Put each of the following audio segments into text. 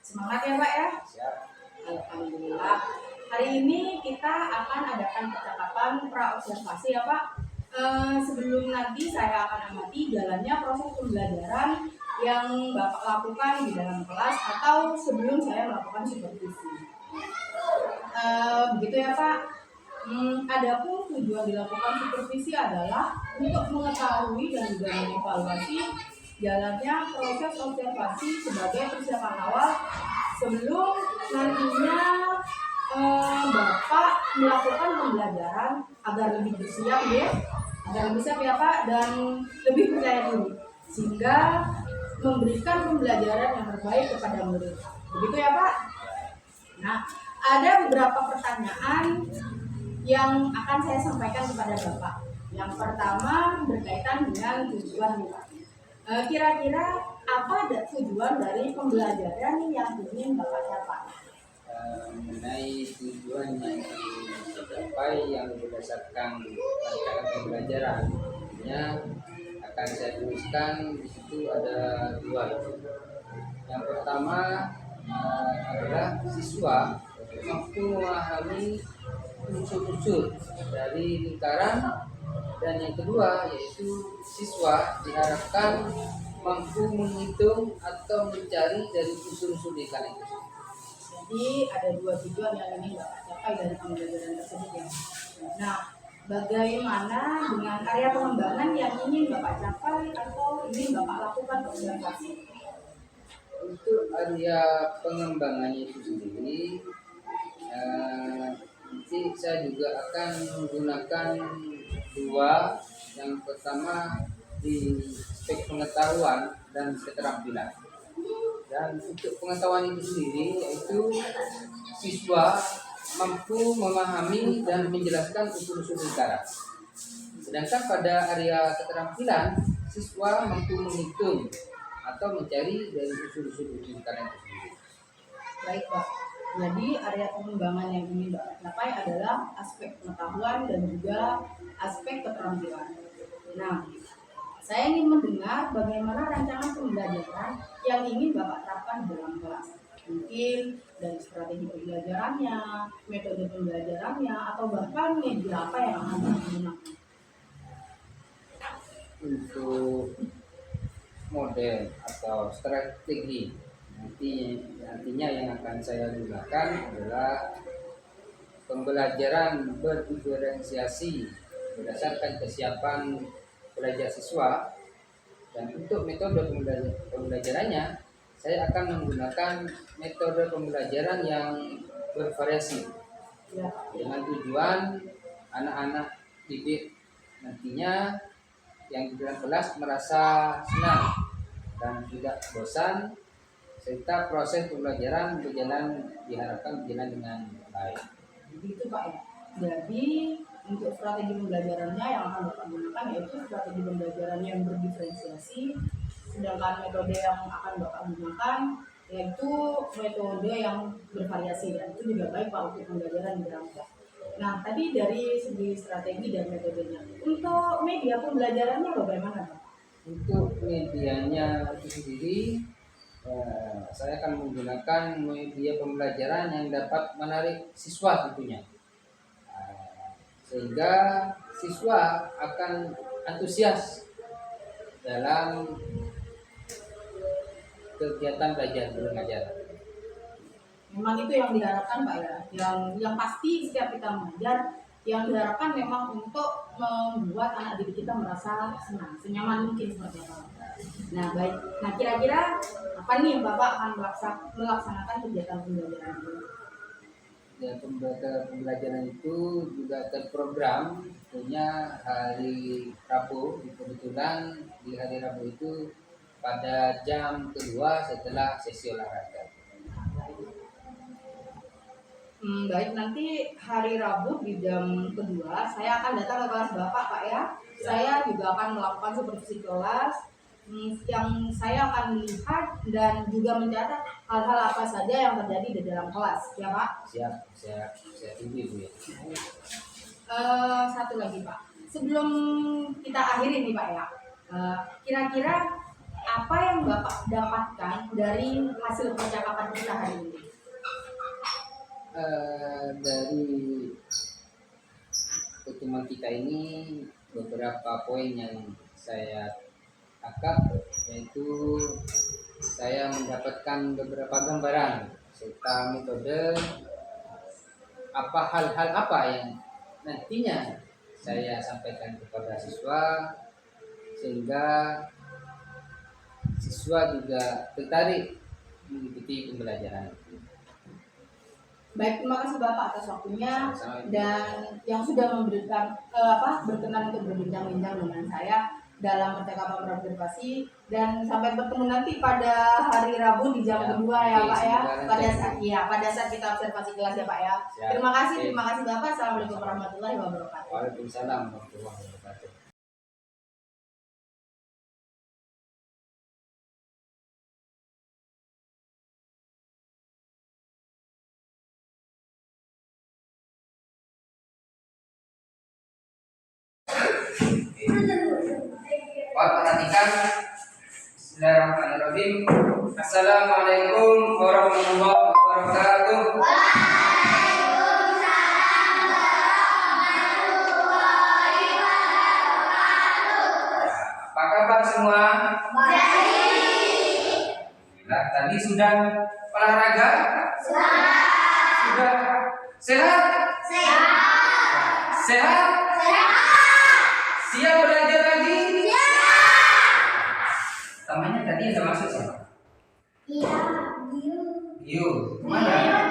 Semangat ya Pak ya. Siap. Alhamdulillah. Hari ini kita akan adakan percakapan pra-observasi ya Pak. Sebelum nanti saya akan amati jalannya proses pembelajaran yang Bapak lakukan di dalam kelas atau sebelum saya melakukan supervisi. Begitu ya Pak. Adapun tujuan dilakukan supervisi adalah untuk mengetahui dan juga mengevaluasi jalannya proses observasi sebagai persiapan awal sebelum nantinya Bapak melakukan pembelajaran agar lebih bersiap ya, Pak, dan lebih percaya diri sehingga memberikan pembelajaran yang terbaik kepada murid. Begitu ya Pak. Nah, ada beberapa pertanyaan yang akan saya sampaikan kepada Bapak. Yang pertama berkaitan dengan tujuan Bapak. Kira-kira apa tujuan dari pembelajaran yang ingin Bapak capai? Mengenai tujuan yang dicapai yang berdasarkan rancangan pembelajaran, akan saya tuliskan di situ ada dua. Yang pertama adalah siswa mampu memahami unsur-unsur dari lingkaran, dan yang kedua yaitu siswa diharapkan mampu menghitung atau mencari dari unsur-unsur lingkaran itu. Jadi ada dua tujuan yang ingin Bapak capai dari pembelajaran tersebut ya. Nah, bagaimana dengan area pengembangan yang ingin Bapak capai atau ingin Bapak lakukan observasi? Untuk area pengembangannya itu sendiri, nanti saya juga akan menggunakan dua. Yang pertama di aspek pengetahuan dan keterampilan. Dan untuk pengetahuan itu sendiri yaitu siswa mampu memahami dan menjelaskan unsur-unsur lingkaran. Sedangkan pada area keterampilan, siswa mampu menghitung atau mencari dari unsur-unsur lingkaran itu sendiri. Baik Pak. Jadi area pengembangan yang ingin Bapak capai adalah aspek pengetahuan dan juga aspek keterampilan. Nah, saya ingin mendengar bagaimana rancangan pembelajaran yang ingin Bapak terapkan dalam kelas. Mungkin dari strategi pembelajarannya, metode pembelajarannya, atau bahkan media apa yang akan Bapak gunakan. Untuk model atau strategi nantinya yang akan saya gunakan adalah pembelajaran berdiferensiasi berdasarkan kesiapan belajar siswa. Dan untuk metode pembelajarannya, saya akan menggunakan metode pembelajaran yang bervariasi dengan tujuan anak-anak didik nantinya yang di dalam kelas merasa senang dan tidak bosan, serta proses pembelajaran diharapkan berjalan dengan baik. Begitu Pak ya. Jadi untuk strategi pembelajarannya yang akan Bapak gunakan yaitu strategi pembelajaran yang berdiferensiasi, sedangkan metode yang akan Bapak gunakan yaitu metode yang bervariasi, dan itu juga baik Pak untuk pembelajaran di dalam kelas. Nah, tadi dari segi strategi dan metodenya. Untuk media pembelajarannya bagaimana Pak? Untuk medianya itu sendiri, saya akan menggunakan media pembelajaran yang dapat menarik siswa tentunya, sehingga siswa akan antusias dalam kegiatan belajar mengajar. Memang itu yang diharapkan Pak ya. Yang pasti setiap kita mengajar, yang diharapkan memang untuk membuat anak didik kita merasa senang, senyaman mungkin seperti itu. Nah baik, nah kira-kira apa nih yang Bapak akan melaksanakan kegiatan pembelajaran ini? Dan pembelajaran itu juga terprogram, tentunya hari Rabu. Kebetulan di hari Rabu itu pada jam kedua setelah sesi olahraga. Baik, nanti hari Rabu di jam kedua saya akan datang ke kelas Bapak Pak ya. Saya juga akan melakukan supervisi kelas, yang saya akan melihat dan juga mencatat hal-hal apa saja yang terjadi di dalam kelas ya Pak. Siap, saya tunggu Bu ya. Satu lagi Pak, sebelum kita akhiri nih Pak ya, kira-kira apa yang Bapak dapatkan dari hasil percakapan kita hari ini? Dari pertemuan kita ini beberapa poin yang saya tangkap, yaitu saya mendapatkan beberapa gambaran serta metode hal-hal apa yang nantinya saya sampaikan kepada siswa, sehingga siswa juga tertarik mengikuti pembelajaran. Baik, terima kasih Bapak atas waktunya Sama-sama. dan yang sudah memberikan berkenan untuk berbincang-bincang dengan saya dalam percakapan observasi, dan sampai bertemu nanti pada hari Rabu di jam Ya, kedua ya oke, Pak ya, semoga pada saat kita observasi kelas ya Pak ya. Siap. Terima kasih Oke. Bapak. Assalamualaikum warahmatullahi wabarakatuh. Waalaikumsalam warahmatullahi wabarakatuh. Perhatikan. Bismillahirrahmanirrahim. Assalamualaikum warahmatullahi wabarakatuh. Apa kabar semua? Nah, tadi sudah olahraga? Sudah sehat? Sehat? Siap belajar lagi? Namanya tadi ada maksud siapa? Giu. Mana?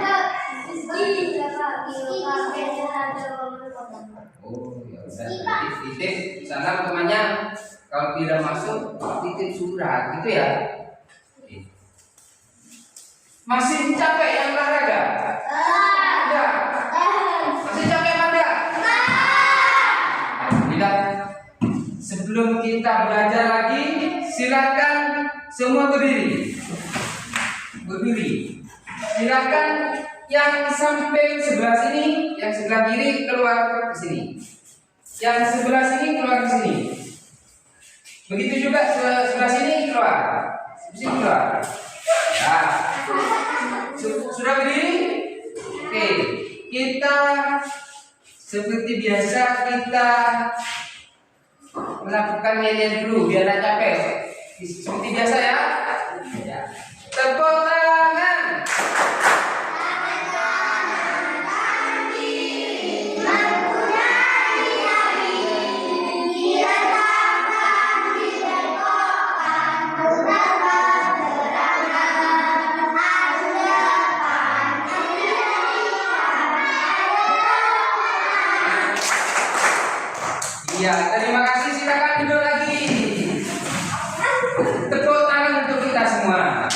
Oh, ya udah. Titip sana temannya. Kalau tidak masuk, titip surat, gitu ya. Masih capek yang olahraga? Tidak. Masih capek mana? Alhamdulillah. Sebelum kita belajar lagi, silakan semua berdiri. Berdiri. Silakan yang samping sebelah sini, yang sebelah kiri keluar ke sini. Yang sebelah sini keluar ke sini. Begitu juga sebelah sini keluar. Sini keluar. Nah, sudah berdiri? Oke, kita seperti biasa kita melakukan yel dulu biar tidak capek. Seperti biasa ya. Tepuk tangan. Iya, terima kasih. Silakan duduk lagi. Tepuk tangan untuk kita semua.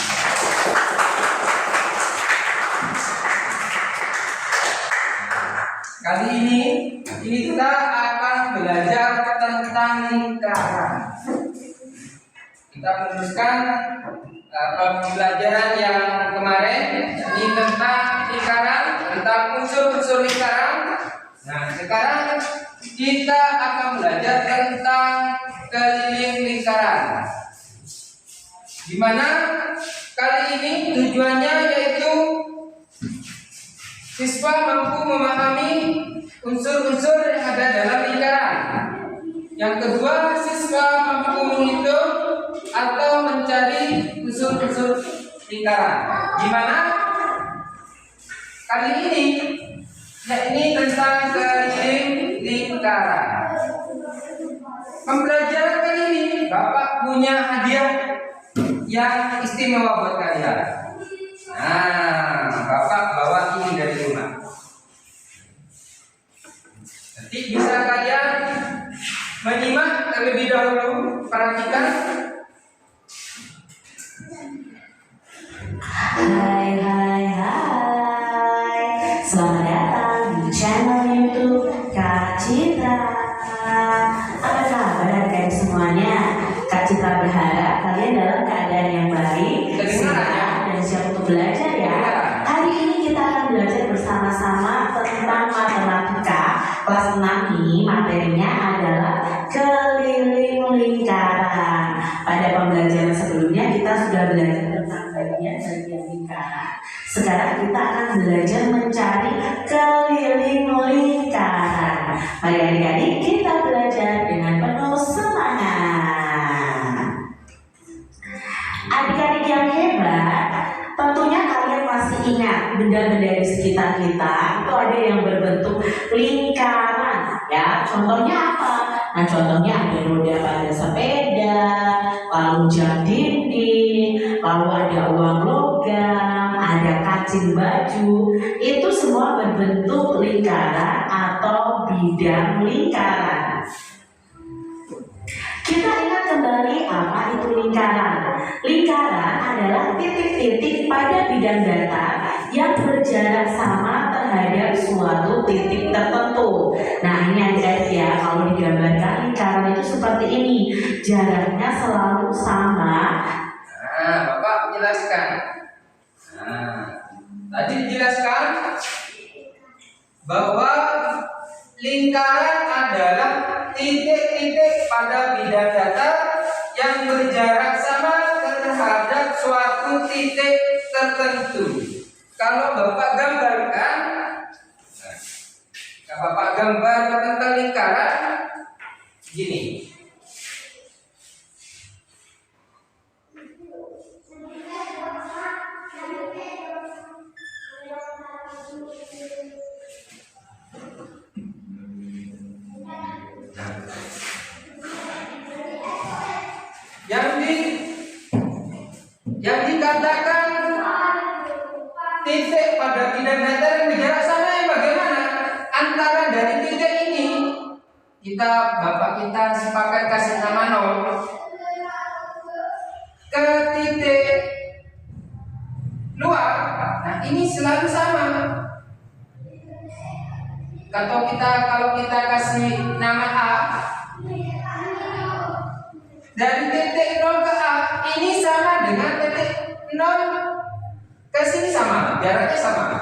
Kali ini kita akan belajar tentang lingkaran. Kita meneruskan pembelajaran yang kemarin ini tentang lingkaran, tentang unsur-unsur lingkaran. Nah, sekarang kita akan belajar tentang keliling lingkaran. Di mana kali ini tujuannya yaitu siswa mampu memahami unsur-unsur yang ada dalam lingkaran. Yang kedua, siswa mampu menghitung atau mencari unsur-unsur lingkaran. Di mana kali ini yakni tentang keliling lingkaran. Pembelajaran kali ini Bapak punya hadiah yang istimewa buat kalian. Nah, Bapak bawa ini dari rumah. Nanti bisa kalian menyimak terlebih dahulu, perhatikan. Hai, selamat datang di channel YouTube Kak Citra. Apa kabar adik semuanya? Kak Citra berharap kalian dalam keadaan yang baik, sehat, dan siap untuk belajar ya. Hari ini kita akan belajar bersama-sama tentang matematika kelas 6 ini. Materinya adalah keliling lingkaran. pada pembelajaran sebelumnya kita sudah belajar tentang bagian-bagian lingkaran. Sekarang kita akan belajar mencari keliling lingkaran. Mari adik-adik kita belajar dengan penuh semangat. Adik-adik yang hebat, tentunya kalian masih ingat benda-benda di sekitar kita itu ada yang berbentuk lingkaran, ya. Contohnya apa? Nah, contohnya ada roda pada sepeda, lalu jam dinding, lalu ada uang logam, ada kancing baju. Itu semua berbentuk lingkaran atau bidang lingkaran. Kita ingat kembali apa itu lingkaran. Lingkaran adalah titik-titik pada bidang datar yang berjarak sama terhadap suatu titik tertentu. Nah, ini adik-adik ya, kalau digambarkan lingkaran itu seperti ini, jaraknya selalu sama. Nah, Bapak jelaskan. Nah, tadi dijelaskan bahwa lingkaran adalah titik-titik pada bidang datar yang berjarak sama terhadap suatu titik tertentu. Kalau Bapak gambarkan, kalau Bapak gambar tentang lingkaran, gini. Yang dikatakan titik pada bidang datar yang berjarak sama yang bagaimana? Antara dari titik ini Bapak kita sepakat kasih nama 0 ke titik luar. Nah, ini selalu sama. Kalau kita kasih nama A, dari titik 0 ke A ini sama dengan titik 0 ke sini sama, jaraknya sama.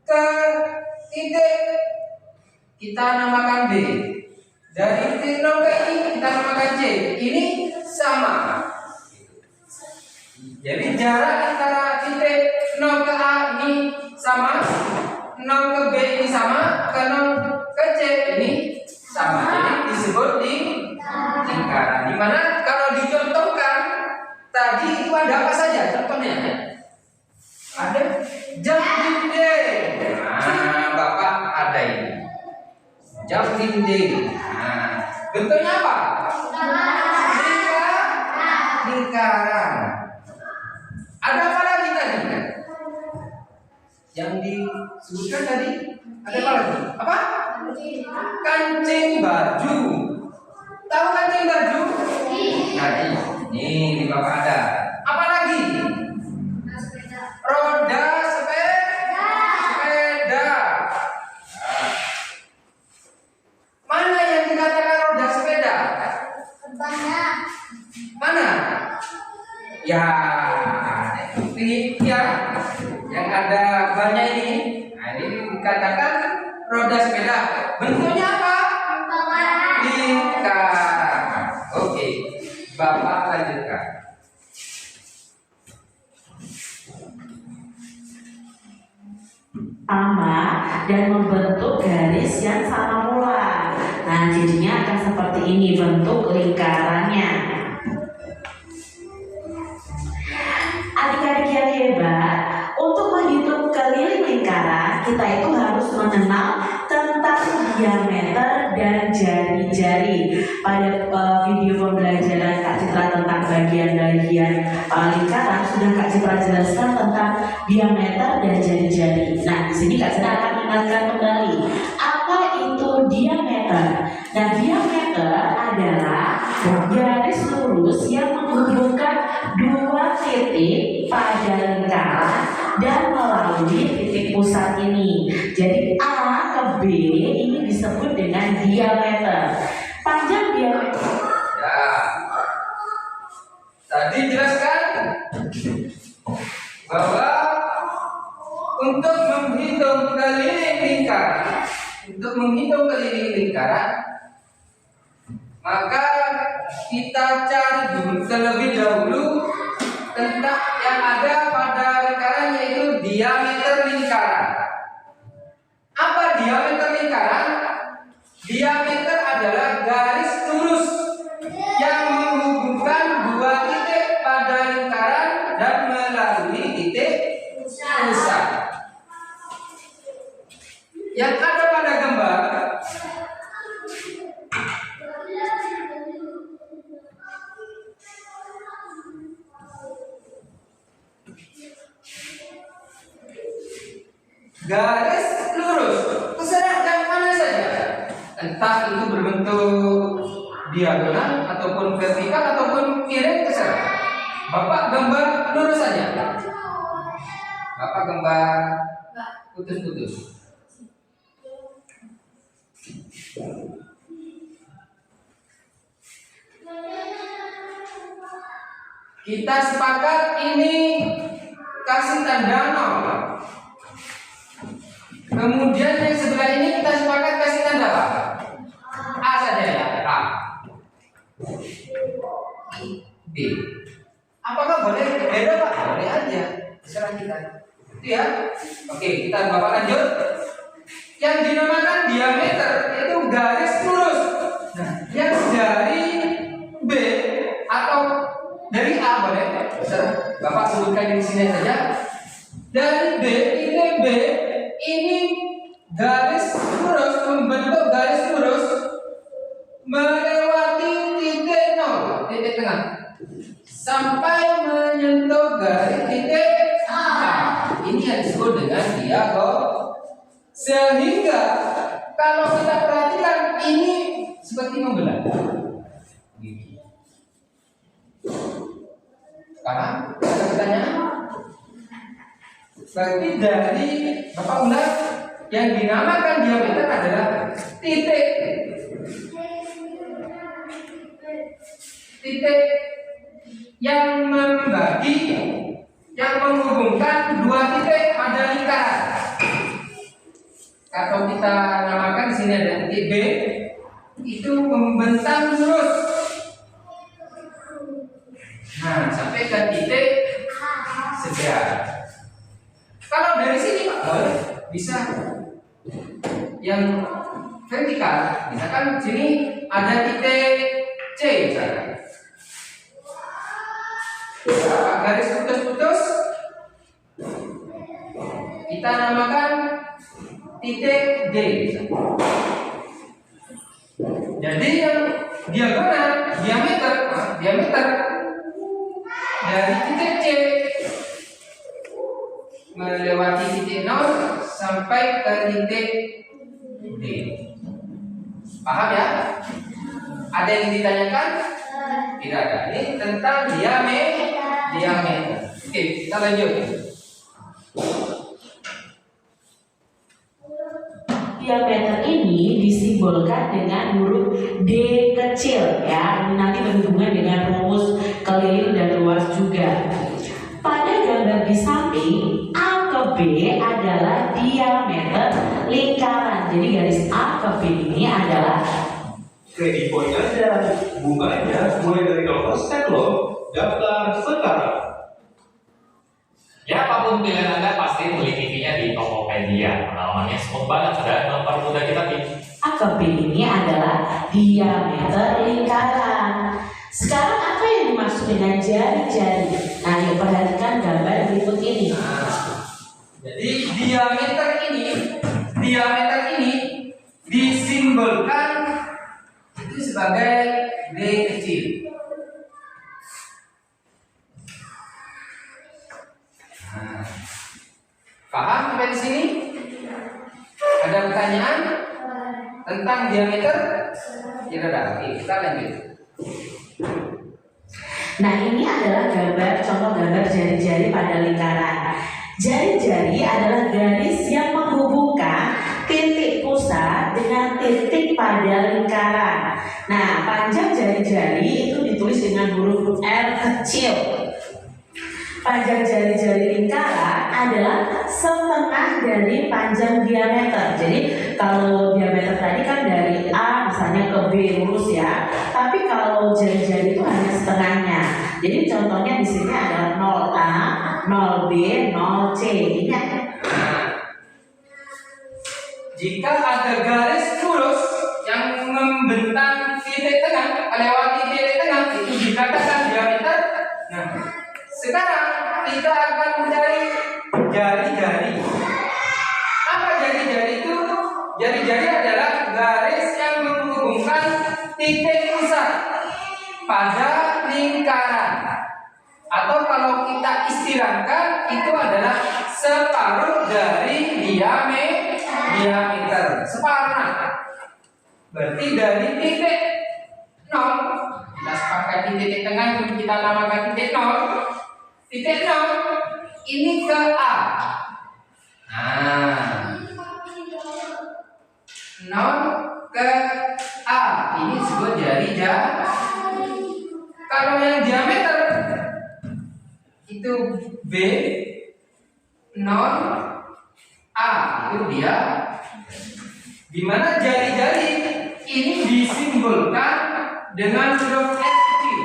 Ke titik kita namakan B. Dari titik 0 ke ini kita namakan C. Ini sama. Jadi jarak antara titik 0 ke A ini sama, 0 ke B ini sama, ke 0 ke C ini sama. Jadi disebut lingkaran. Dimana kalau dicontohkan tadi itu ada apa saja contohnya? Ada jam dinding. Nah, Bapak ada ini. Jam dinding. Nah, bentuknya apa? Lingkaran. Ada apa lagi tadi? Yang disebutkan tadi ada apa lagi? Apa? Kancing baju. Tahu kancing baju? Nah, ini di Bapak ada. Apa lagi? Roda sepeda. Nah. Mana yang dikatakan roda sepeda? Mana? Ya, ini ya, yang ada banyak ini. Nah, ini dikatakan roda sepeda. Bentuknya apa? Lingkaran. Oke, Bapak lanjutkan. Sama dan membentuk garis yang sama pula. Nah, jadinya akan seperti ini bentuk lingkarannya. Adik-adik yang hebat, untuk menghitung keliling lingkaran, kita itu harus mengenal tentang diameter dan jari-jari. Pada video pembelajaran Kak Citra tentang bagian-bagian lingkaran sudah Kak Citra jelaskan tentang diameter dan jari-jari. Nah, di sini Kak Citra akan ingatkan kembali apa itu diameter. Nah, diameter adalah garis lurus yang menghubungkan dua titik pada lingkaran dan melalui titik pusat ini. Jadi A ke B ini disebut dengan diameter. Panjang diameter. Ya. Tadi jelaskan bahwa untuk menghitung keliling lingkaran, maka kita cari dulu terlebih dahulu tentang yang ada pada lingkaran, yaitu diameter lingkaran. Apa diameter lingkaran? Diameter adalah garis lurus yang menghubungkan dua titik pada lingkaran dan melalui titik pusat. Yang ada pada gambar garis lurus, terserah yang mana saja, entah itu berbentuk diagonal ataupun vertikal ataupun miring, terserah. Bapak gambar lurus saja. Bapak gambar putus-putus. Kita sepakat ini kasih tanda nol. Kemudian yang sebelah ini kita sepakat kasih tanda apa? A saja ya, A. B. Apakah boleh beda Pak? Boleh aja, terserah kita. Itu ya. Oke, kita Bapak lanjut. Yang dinamakan diameter itu garis lurus. Nah, yang dari B atau dari A boleh? Terserah. Bapak sebutkan di sini saja. Dari B, titik B ini garis lurus, membentuk garis lurus melewati titik nol, titik tengah, sampai menyentuh garis titik A. Ini yang disebut dengan diagonal. Sehingga kalau kita perhatikan ini seperti membelah. Paham? Ada pertanyaan? Berarti dari Bapak Undang yang dinamakan diameter adalah titik yang membagi, yang menghubungkan dua titik pada lingkaran. Atau kita namakan di sini ada titik B, itu membentang lurus. Nah, sampai ke titik sebelah. Kalau dari sini Pak boleh, bisa yang vertikal, misalkan sini ada titik C misalkan. Garis putus-putus kita namakan titik D. Jadi yang diagonal diameter dari titik C melewati titik 0 sampai ke titik D. Paham ya? Ada yang ditanyakan? Tidak ada. Ini tentang diameter. Oke, kita lanjut. Diameter ini disimbolkan dengan huruf D kecil ya. Ini nanti berhubungan dengan rumus keliling dan luas juga. Pada gambar di samping, A ke B adalah diameter lingkaran. Jadi garis A ke B ini adalah kredit poin aja, bunganya mulai dari 0% loh. Daftar sekarang. Ya, apapun pilihan Anda pasti memilikinya di Tokopedia. Pengalamannya smooth banget dan mempermudah kita pilih. A ke B ini adalah diameter lingkaran. Sekarang apa yang dimaksud dengan jari-jari? Nah, yuk perhatikan gambar berikut ini. Jadi diameter ini disimbolkan itu sebagai D kecil. Nah, paham sampai di sini? Ada pertanyaan tentang diameter? Tidak ada. Oke, kita lanjut. Nah, ini adalah contoh gambar jari-jari pada lingkaran. Jari-jari adalah garis yang menghubungkan titik pusat dengan titik pada lingkaran. Nah, panjang jari-jari itu ditulis dengan huruf R kecil. Panjang jari-jari lingkaran adalah setengah dari panjang diameter. Jadi kalau diameter tadi kan dari A misalnya ke B lurus ya. Tapi kalau jari-jari itu hanya setengahnya. Jadi contohnya di sini ada 0A, 0B, 0C. Ini ada. Jika ada garis lurus yang membentang titik tengah, melewati titik tengah, itu dikatakan diameter. Nah, sekarang kita akan mencari jari-jari. Apa jari-jari itu? Jari-jari adalah garis yang menghubungkan titik pusat pada lingkaran. Atau kalau kita istilahkan itu adalah separuh dari diameter. Separuh. Berarti dari titik 0, kita sepakat di titik tengah itu kita namakan titik 0. Titik 0 ini ke A. Nah, 0 ke A ini disebut jari-jari. Kalau yang diameter itu B, 0 A itu dia. Dimana jari-jari ini disimbolkan dengan huruf S kecil.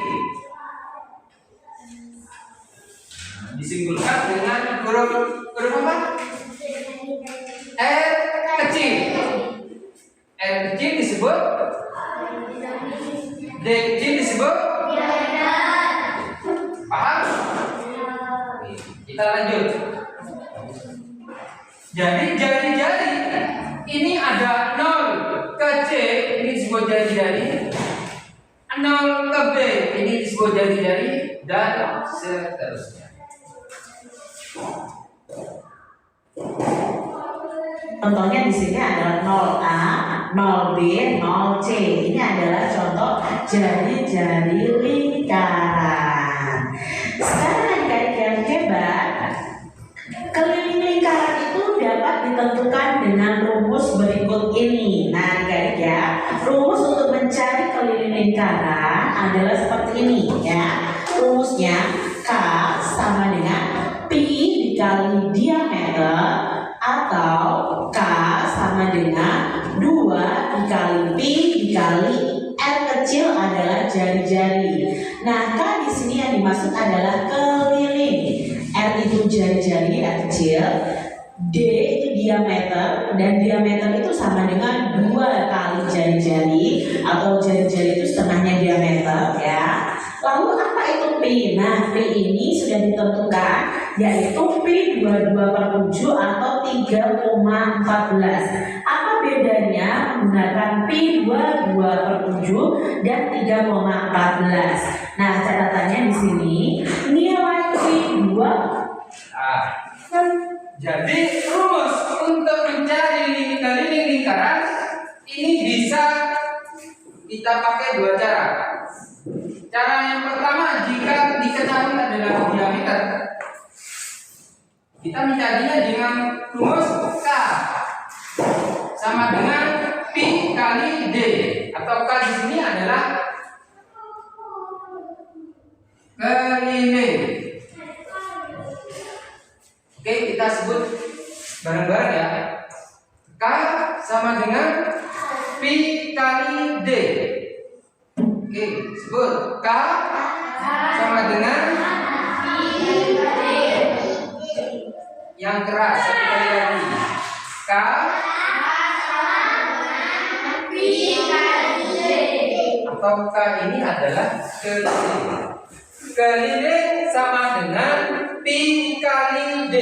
Disimbolkan dengan huruf apa? R kecil. R kecil disebut D kecil disebut paham? Kita lanjut. Jadi jari-jari ini ada 0 ke C, ini disebut jari-jari. 0 ke B, ini disebut jari-jari, dan seterusnya. Contohnya di sini adalah 0A, 0B, 0C. Ini adalah contoh jari-jari lingkaran. Sekarang adik-adik yang hebat, keliling lingkaran itu dapat ditentukan dengan rumus berikut ini. Nah, adik-adik ya, rumus untuk mencari keliling lingkaran adalah seperti ini ya. Rumusnya K sama dengan Pi dikali diameter, atau K sama dengan 2 dikali Pi dikali R kecil adalah jari-jari. Nah, K di sini yang dimaksud adalah keliling. R itu jari-jari R kecil, D itu diameter, dan diameter itu sama dengan 2 kali jari-jari, atau jari-jari itu setengahnya diameter ya. Lalu apa itu Pi? Nah, Pi ini sudah ditentukan, yaitu Pi 22/7 atau 3,14. Apa bedanya menggunakan Pi 22/7 dan 3,14? Nah, catatannya di sini nilai Pi 2. Jadi rumus untuk mencari keliling lingkaran ini bisa kita pakai 2 cara. Cara yang pertama, jika diketahui adalah diameter, kita mencarinya dengan rumus K sama dengan Pi kali D, atau K di sini adalah keliling. Oke, kita sebut bareng-bareng ya. K sama dengan Pi kali D. Oke, sebut K sama dengan yang keras. Sekali lagi, K atau K ini adalah keliling. Keliling sama dengan Pi kali D.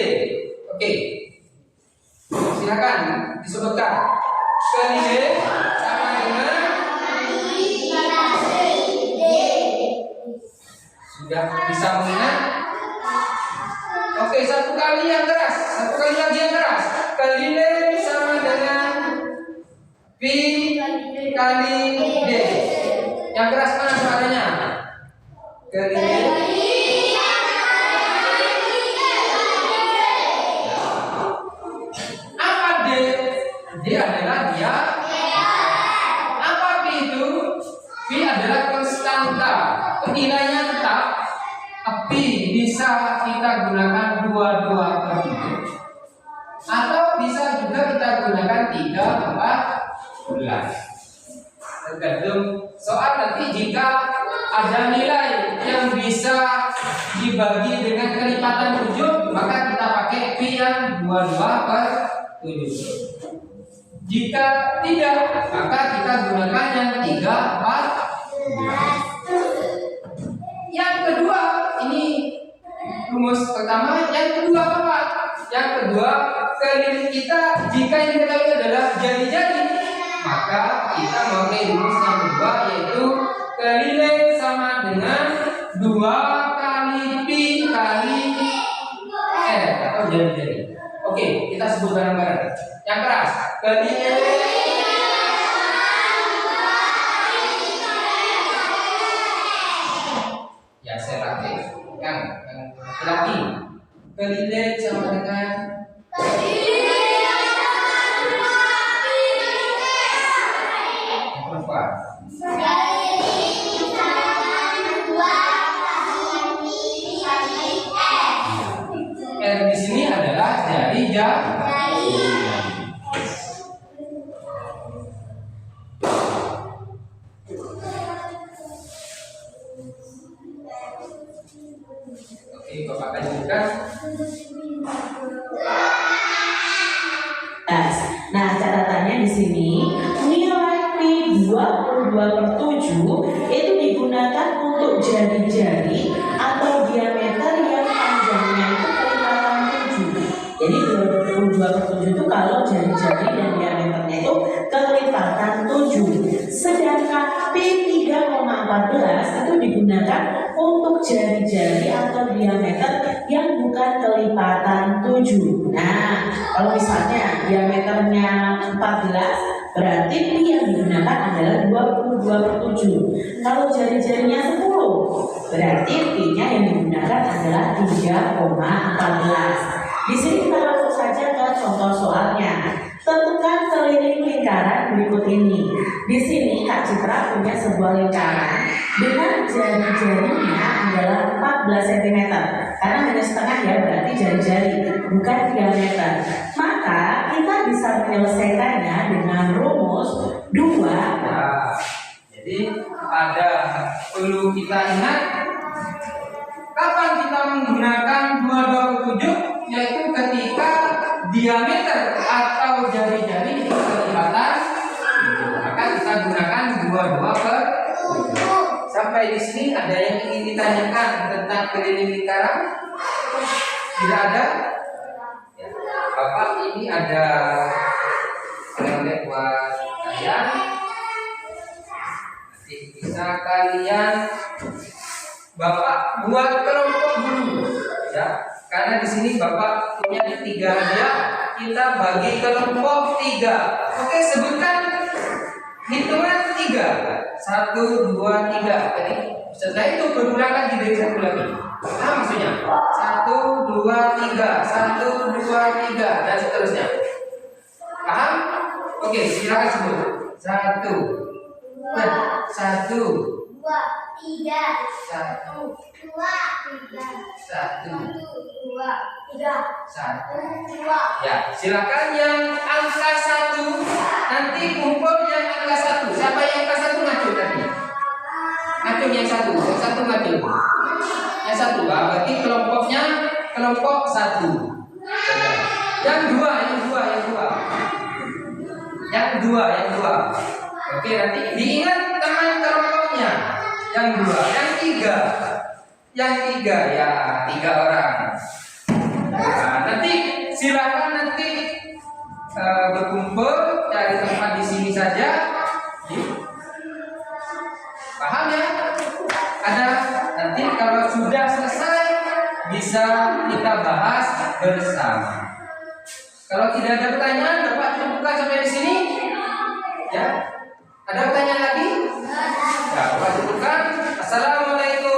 Oke, silakan disebutkan. Keliling sama dengan sudah bisa mengingat? Oke, satu kali yang keras, satu kali lagi yang keras. Keliling sama dengan Pi kali D. Yang keras mana suaranya? Keliling. Apa D? D adalah dia. Apa Pi itu? Pi adalah konstanta. Nilainya tetap. Pi bisa kita maka kita pakai Pi yang 22/7. Jika tidak, maka kita gunakan yang 3/14. Yang kedua, ini rumus pertama. Yang kedua apa? Yang kedua, keliling kita jika yang diketahui adalah jari-jari, maka kita memakai rumus yang kedua, yaitu keliling sama dengan 2 kali Pi kali R atau jari-jari. Oke, kita sebut bareng-bareng. Yang keras, keliling. Ya, saya pakai yang laki. Keliling sama dengan perempuan. R di sini adalah jari. Oke, Bapak lanjutkan. Nah, catatannya di sini nilai Pi 22/7 itu digunakan untuk jari-jari atau diameter yang panjangnya itu kelipatan 7. Jadi 22/7 itu kalau jari-jari dan diameternya itu kelipatan 7. Sedangkan Pi 3,14 itu digunakan untuk jari-jari atau diameter yang bukan kelipatan 7. Nah, kalau misalnya diameternya 14, berarti Pi yang digunakan adalah 22/7. Kalau jari-jarinya 10, berarti Pi-nya yang digunakan adalah 3,14. Di sini kita langsung saja ke contoh soalnya. Tentukan keliling lingkaran berikut ini. Di sini Kak Citra punya sebuah lingkaran dengan jari-jarinya adalah 14 cm. Karena hanya setengah ya, berarti jari-jari, bukan diameter. Maka kita bisa menyelesaikannya dengan rumus 2. Nah, jadi ada perlu kita ingat kapan kita menggunakan 22/7, yaitu ketika diameter atau jari-jari itu kelipatan, maka kita gunakan 22/7. Sampai di sini ada yang ingin ditanyakan tentang keliling lingkaran? Tidak ada? Ya, Bapak ini ada oleh-oleh buat kalian. Nanti bisa kalian Bapak buat kelompok dulu, ya. Karena di sini Bapak punya 3 hadiah, kita bagi kelompok 3. Oke, sebutkan hitungan 3. 1, 2, 3. Jadi setelah itu berulang lagi dari 1 lagi. Nah, maksudnya 1, 2, 3, 1, 2, 3 dan seterusnya. Paham? Oke, silakan sebut. 1, 1, 2, 3, 1, 2, 3, 1, 2, 3, 1. 2. Ya, silakan yang angka 1 nanti kumpul yang angka 1. Siapa yang angka 1 ngacung tadi? Ngacung yang 1 ngacung. Yang 1, berarti kelompoknya kelompok 1. Yang 2. Oke, nanti diingat teman kelompoknya. Yang 2, yang 3 ya 3 orang. Nah, nanti silakan berkumpul dari tempat di sini saja. Paham ya? Ada nanti kalau sudah selesai bisa kita bahas bersama. Kalau tidak ada pertanyaan, Bapak cukupkan sampai di sini. Ya. Ada pertanyaan lagi? Ya, Bapak cukupkan. Assalamualaikum